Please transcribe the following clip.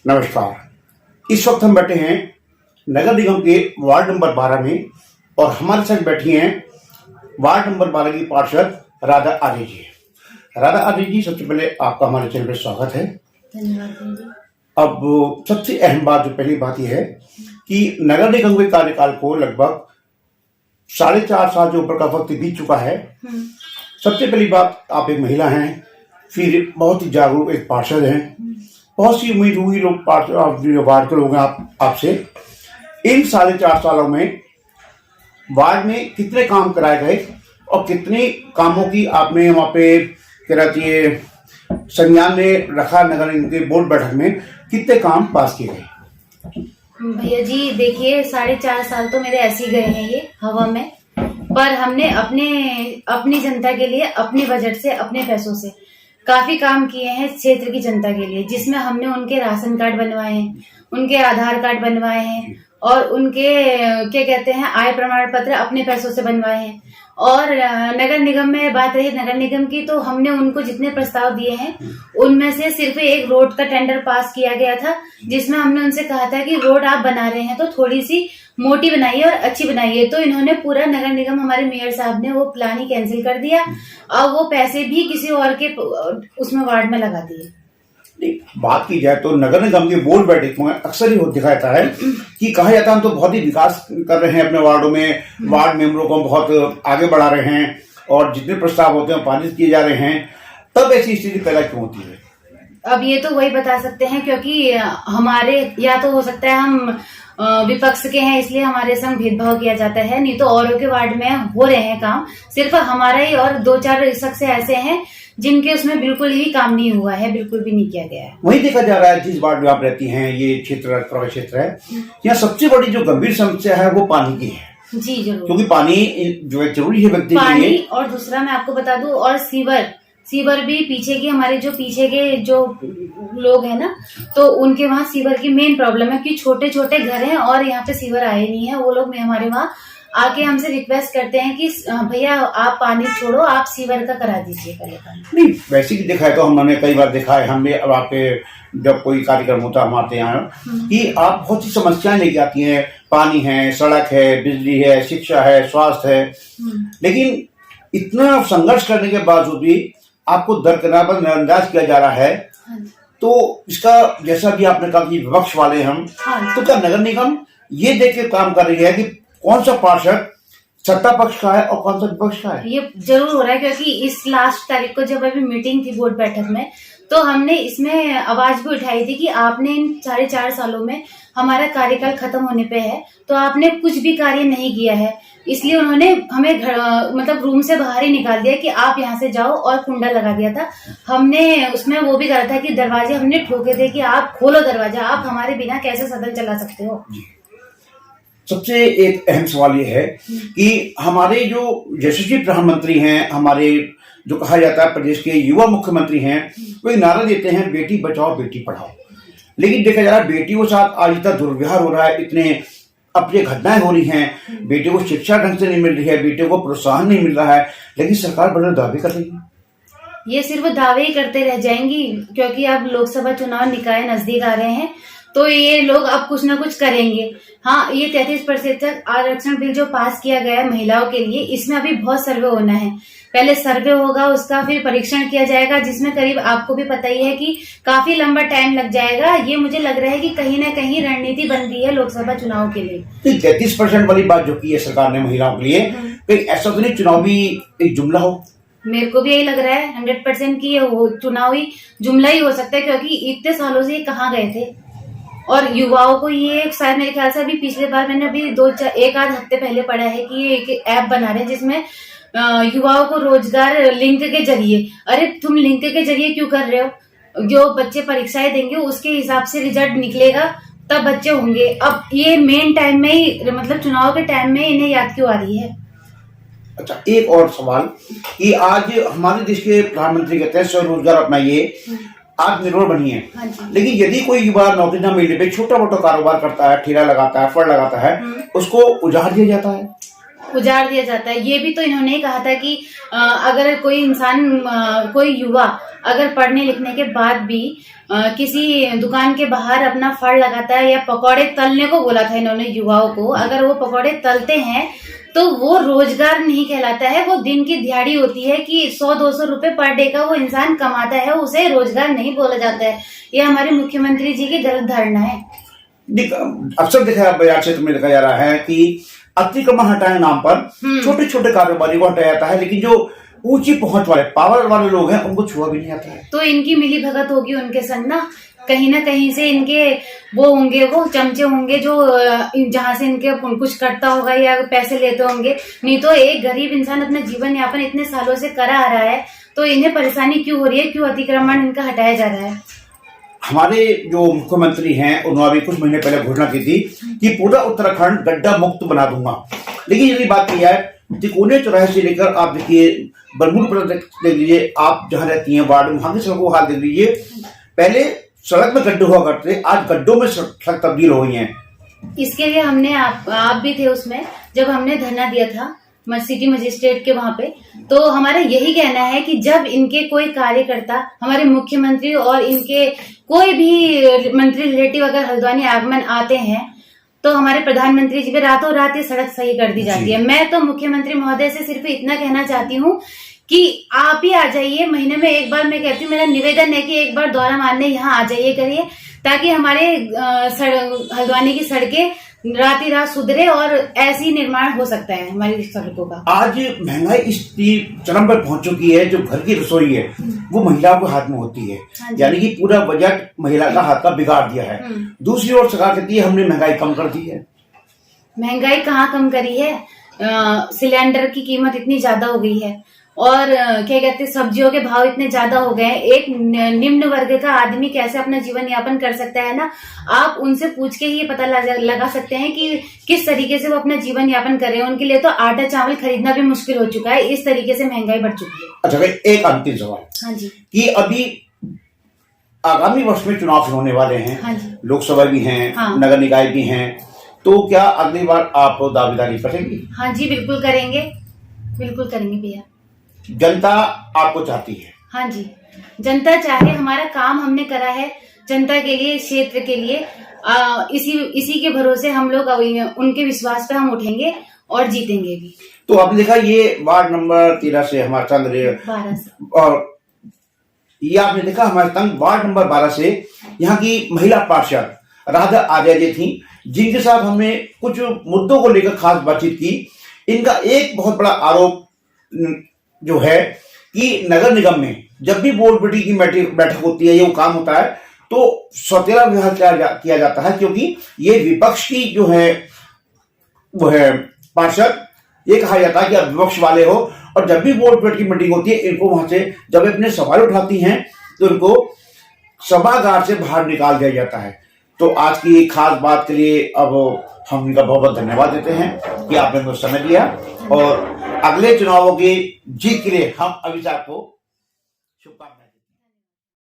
नमस्कार। इस वक्त हम बैठे हैं नगर निगम के वार्ड नंबर 12 में और हमारे साथ बैठी हैं वार्ड नंबर 12 की पार्षद राधा आर्य जी। राधा आर्य जी, सबसे पहले आपका हमारे चैनल पर स्वागत है। धन्यवाद। अब सबसे अहम बात, जो पहली बात यह है कि नगर निगम के कार्यकाल को लगभग 4.5 साल जो ऊपर का वक्त बीत चुका है। सबसे पहली बात, आप एक महिला हैं, फिर बहुत ही जागरूक एक पार्षद हैं, बहुत सी उम्मीद हुई लोग वार्ड के लोग हैं आपसे। इन 4.5 सालों में वार्ड में कितने काम कराए गए और कितने कामों की आपने वहाँ पे क्या कहती है संज्ञान में रखा? नगर निगम के बोर्ड बैठक में कितने काम पास किए गए? भैया जी देखिए, 4.5 साल तो मेरे ऐसे ही गए हैं ये हवा में, पर हमने अपनी जनता के लिए अपने बजट से, अपने पैसों से काफी काम किए हैं क्षेत्र की जनता के लिए, जिसमें हमने उनके राशन कार्ड बनवाए हैं, उनके आधार कार्ड बनवाए हैं और उनके क्या कहते हैं आय प्रमाण पत्र अपने पैसों से बनवाए हैं। और नगर निगम में बात रही नगर निगम की, तो हमने उनको जितने प्रस्ताव दिए हैं उनमें से सिर्फ एक रोड का टेंडर पास किया गया था, जिसमें हमने उनसे कहा था कि रोड आप बना रहे हैं तो थोड़ी सी मोटी बनाइए और अच्छी बनाइए। तो इन्होंने पूरा नगर निगम, हमारे मेयर साहब ने वो प्लान ही कैंसिल कर दिया और वो पैसे भी किसी और के उसमें वार्ड में लगा दिए। बात की जाए तो नगर निगम के बोर्ड बैठक में अक्सर ही दिखाया जाता है कि कहा जाता है हम तो बहुत ही विकास कर रहे हैं अपने वार्डों में, वार्ड मेंबरों को बहुत आगे बढ़ा रहे हैं और जितने प्रस्ताव होते हैं पारित किए जा रहे हैं। तब ऐसी स्थिति पैदा क्यों होती है? अब ये तो वही बता सकते हैं, क्योंकि हमारे, या तो हो सकता है हम विपक्ष के हैं इसलिए हमारे संग भेदभाव किया जाता है, नहीं तो औरों के वार्ड में हो रहे हैं काम। सिर्फ हमारा ही और 2-4 शख्स ऐसे हैं जिनके उसमें बिल्कुल ही काम नहीं हुआ है, बिल्कुल भी नहीं किया गया है। वही देखा जा रहा है जिस वार्ड में आप रहती हैं, ये क्षेत्र प्रभावित क्षेत्र है, यहाँ सबसे बड़ी जो गंभीर समस्या है वो पानी की है। जी जरूर, क्योंकि पानी जो है जरूरी है व्यक्ति के लिए। और दूसरा मैं आपको बता दूं, और सीवर भी पीछे के, हमारे जो पीछे के जो लोग हैं ना, तो उनके वहाँ सीवर की मेन प्रॉब्लम है कि छोटे छोटे घर हैं और यहाँ पे सीवर आए नहीं है। वो लोग हमारे वहाँ आके हमसे रिक्वेस्ट करते हैं कि भैया आप पानी छोड़ो, आप सीवर का करा दीजिए पहले पानी। नहीं, वैसे ही देखा है तो हमने कई बार देखा है, हमने अब आपके जब कोई कार्यक्रम होता है हमारे यहाँ कि आप बहुत सी समस्याएं लेके आती हैं। पानी है, सड़क है, बिजली है, शिक्षा है, स्वास्थ्य है, लेकिन इतना संघर्ष करने के बावजूद भी आपको दरकिनार पर नजरअंदाज किया जा रहा है। तो इसका, जैसा भी आपने कहा कि विपक्ष वाले हम, तो क्या नगर निगम ये देख के काम कर रही है कि कौन सा पार्षद सत्ता पक्ष का है और कौन सा विपक्ष का है? ये जरूर हो रहा है, क्योंकि इस लास्ट तारीख को जब अभी मीटिंग थी बोर्ड बैठक में, तो हमने इसमें आवाज भी उठाई थी कि आपने इन 4.5 सालों में, हमारा कार्यकाल खत्म होने पे है, तो आपने कुछ भी कार्य नहीं किया है। इसलिए उन्होंने हमें मतलब रूम से बाहर ही निकाल दिया कि आप यहाँ से जाओ, और कुंडा लगा दिया था। हमने उसमें वो भी करा था कि दरवाजे हमने ठोके थे कि आप खोलो दरवाजा, आप हमारे बिना कैसे सदन चला सकते हो। सबसे एक अहम सवाल ये है कि हमारे जो यशस्वी प्रधानमंत्री हैं, हमारे जो कहा जाता है प्रदेश के युवा मुख्यमंत्री हैं, वो एक नारा देते हैं बेटी बचाओ बेटी पढ़ाओ। लेकिन देखा जा रहा है बेटियों के साथ आज इतना दुर्व्यवहार हो रहा है, इतने अप्रिय घटनाएं हो रही हैं, बेटियों को शिक्षा ढंग से नहीं मिल रही है, बेटियों को प्रोत्साहन नहीं मिल रहा है, लेकिन सरकार बड़े दावे कर रही है। ये सिर्फ दावे ही करते रह जाएंगी, क्योंकि अब लोकसभा चुनाव निकाय नजदीक आ रहे हैं, तो ये लोग अब कुछ ना कुछ करेंगे। हाँ, ये 33% आरक्षण बिल जो पास किया गया है महिलाओं के लिए, इसमें अभी बहुत सर्वे होना है। पहले सर्वे होगा, उसका फिर परीक्षण किया जाएगा, जिसमें करीब आपको भी पता ही है कि काफी लंबा टाइम लग जाएगा। ये मुझे लग रहा है कि कहीं ना कहीं रणनीति बन रही है लोकसभा चुनाव के लिए। 33% वाली बात जो की है सरकार ने महिलाओं के लिए, तो ऐसा तो नहीं चुनावी एक जुमला हो? मेरे को भी यही लग रहा है 100% की ये चुनावी जुमला ही हो सकता है, क्योंकि इतने सालों से ये कहाँ गए थे। और युवाओं को ये शायद, मेरे ख्याल से अभी पिछले बार मैंने अभी 1-8 हफ्ते पहले पढ़ा है कि ये एक ऐप बना रहे हैं जिसमें युवाओं को रोजगार लिंक के जरिए। अरे तुम लिंक के जरिए क्यों कर रहे हो? जो बच्चे परीक्षाएं देंगे उसके हिसाब से रिजल्ट निकलेगा, तब बच्चे होंगे। अब ये मेन टाइम में ही, मतलब चुनाव के टाइम में इन्हें याद क्यों आ रही है? अच्छा, एक और सवाल कि आज हमारे देश के प्रधानमंत्री कहते हैं स्वरोजगार अपनाइए, आत्मनिर्भर बनिए। लेकिन यदि कोई युवा नौकरी न मिलने पे छोटा मोटा कारोबार करता है, ठेला लगाता है, फल लगाता है, उसको उजाड़ दिया जाता है। उजाड़ दिया जाता है। ये भी तो इन्होंने ही कहा था कि अगर कोई इंसान कोई युवा अगर पढ़ने लिखने के बाद भी किसी दुकान के बाहर अपना फड़ लगाता है या पकौड़े तलने को बोला था इन्होंने युवाओं को, अगर वो पकौड़े तलते हैं तो वो रोजगार नहीं कहलाता है, वो दिन की दिहाड़ी होती है कि 100-200 रुपए पर डे का वो इंसान कमाता है, उसे रोजगार नहीं बोला जाता है। ये हमारे मुख्यमंत्री जी की गलत धारणा है। अक्सर देखा बाजार क्षेत्र में देखा जा रहा है कि अतिक्रमण हटाने नाम पर छोटे छोटे कारोबारी को हटाया जाता है, लेकिन जो ऊंची पहुंच वाले पावर वाले लोग हैं उनको छुआ भी नहीं आता है। तो इनकी मिली भगत होगी उनके संग ना कहीं से इनके वो होंगे, वो चमचे होंगे जो जहां से इनके कुछ करता होगा या पैसे लेते होंगे। नहीं तो एक गरीब इंसान अपना जीवन यापन इतने सालों से करा आ रहा है, तो इन्हें परेशानी क्यों हो रही है, क्यों अतिक्रमण इनका हटाया जा रहा है। हमारे जो मुख्यमंत्री हैं उन्होंने अभी कुछ महीने पहले घोषणा की थी कि पूरा उत्तराखंड गड्ढा मुक्त बना दूंगा, लेकिन यदि बात की जाए तिकोने चौराहे से लेकर आप देखिए बरमूल पर देख लीजिए, आप जहां रहती हैं वार्ड में, वहां की सड़कों का हाल देख लीजिए। पहले सड़क में गड्ढे हुआ करते, आज गड्ढों में सड़क तब्दील हो गई हैं। इसके लिए हमने आप भी थे उसमें जब हमने धरना दिया था सिटी मजिस्ट्रेट के वहां पे, तो हमारा यही कहना है कि जब इनके कोई कार्यकर्ता हमारे मुख्यमंत्री और इनके कोई भी मंत्री रिलेटिव अगर हल्द्वानी आगमन आते हैं तो हमारे प्रधानमंत्री जी पे रातों रात ये सड़क सही कर दी जाती है। मैं तो मुख्यमंत्री महोदय से सिर्फ इतना कहना चाहती हूँ कि आप ही आ जाइए, महीने में एक बार। मैं कहती हूँ मेरा निवेदन है कि एक बार दौरा मारने यहाँ आ जाइए करिए, ताकि हमारे हल्द्वानी की सड़कें रात सुधरे और ऐसी निर्माण हो सकता है हमारी सड़कों का। आज महंगाई इस चरम पर पहुंच चुकी है, जो घर की रसोई है वो महिलाओं के हाथ में होती है, यानी कि पूरा बजट महिला का हाथ का बिगाड़ दिया है। दूसरी ओर सरकार कहती है हमने महंगाई कम कर दी है। महंगाई कहाँ कम करी है, सिलेंडर की कीमत इतनी ज्यादा हो गई है और क्या कहते हैं सब्जियों के भाव इतने ज्यादा हो गए हैं। एक निम्न वर्ग का आदमी कैसे अपना जीवन यापन कर सकता है ना, आप उनसे पूछ के ही पता लगा सकते हैं कि किस तरीके से वो अपना जीवन यापन कर रहे हैं। उनके लिए तो आटा चावल खरीदना भी मुश्किल हो चुका है, इस तरीके से महंगाई बढ़ चुकी है। अच्छा भाई, एक अंतिम सवाल। हाँ जी। कि अभी आगामी वर्ष में चुनाव होने वाले हैं। हाँ जी। लोकसभा भी हैं, हाँ। नगर निकाय भी हैं, तो क्या अगली बार आप दावेदारी करेंगी? हाँ जी, बिल्कुल करेंगे, बिल्कुल करेंगे भैया। जनता आपको चाहती है? हाँ जी, जनता चाहे, हमारा काम हमने करा है जनता के लिए, क्षेत्र के लिए। इसी के भरोसे हम लोग उनके विश्वास पे हम उठेंगे और जीतेंगे भी। तो आपने देखा ये वार्ड नंबर 13 से हमारा संघ 12 से, और ये आपने देखा हमारे संघ वार्ड नंबर 12 से यहाँ की महिला पार्षद राधा आर्या जी थी, जिनके साथ हमने कुछ मुद्दों को लेकर खास बातचीत की। इनका एक बहुत बड़ा आरोप जो है कि नगर निगम में जब भी बोर्ड मीटिंग की बैठक होती है, ये वो काम होता है, तो सौतेला व्यवहार किया जाता है, क्योंकि ये विपक्ष की जो है वो है पार्षद। ये कहा जाता है कि आप विपक्ष वाले हो, और जब भी बोर्ड की मीटिंग होती है इनको वहां से जब अपने सवाल उठाती हैं तो इनको सभागार से बाहर निकाल दिया जाता है। तो आज की खास बात के लिए अब हम इनका बहुत बहुत धन्यवाद देते हैं कि आपने मुझे समय दिया, और अगले चुनावों की जीत के लिए हम अभी से आपको शुभकामनाएं।